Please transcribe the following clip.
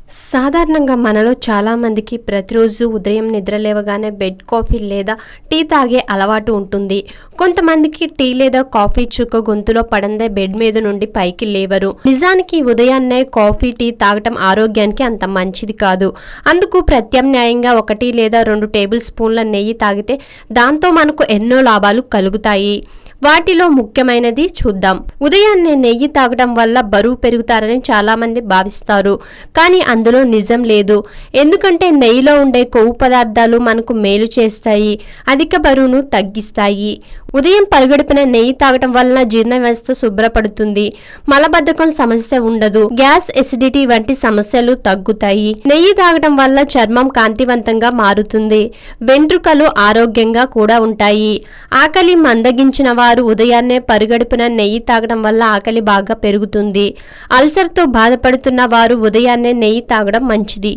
సాధారణంగా మనలో చాలా మందికి ప్రతిరోజు ఉదయం నిద్రలేవగానే బెడ్ కాఫీ లేదా టీ తాగే అలవాటు ఉంటుంది. కొంతమందికి టీ లేదా కాఫీ చుక్క గొంతులో పడందే బెడ్ మీద నుండి పైకి లేవరు. నిజానికి ఉదయాన్నే కాఫీ టీ తాగటం ఆరోగ్యానికి అంత మంచిది కాదు. అందుకు ప్రత్యామ్నాయంగా 1 లేదా 2 టేబుల్ స్పూన్ల నెయ్యి తాగితే దాంతో మనకు ఎన్నో లాభాలు కలుగుతాయి. వాటిలో ముఖ్యమైనది చూద్దాం. ఉదయాన్నే నెయ్యి తాగడం వల్ల బరువు పెరుగుతారని చాలా మంది భావిస్తారు. కానీ అందులో నిజం లేదు. ఎందుకంటే నెయ్యిలో ఉండే కొవ్వు పదార్థాలు మనకు మేలు చేస్తాయి, అధిక బరువును తగ్గిస్తాయి. ఉదయం పరుగడుపున నెయ్యి తాగటం వలన జీర్ణ వ్యవస్థ శుభ్రపడుతుంది, మలబద్ధకం సమస్య ఉండదు, గ్యాస్, ఎసిడిటీ వంటి సమస్యలు తగ్గుతాయి. నెయ్యి తాగటం వల్ల చర్మం కాంతివంతంగా మారుతుంది, వెంట్రుకలు ఆరోగ్యంగా కూడా ఉంటాయి. ఆకలి మందగించిన వారు ఉదయాన్నే పరుగడుపున నెయ్యి తాగడం వల్ల ఆకలి బాగా పెరుగుతుంది. అల్సర్తో బాధపడుతున్న వారు ఉదయాన్నే నెయ్యి తాగడం మంచిది.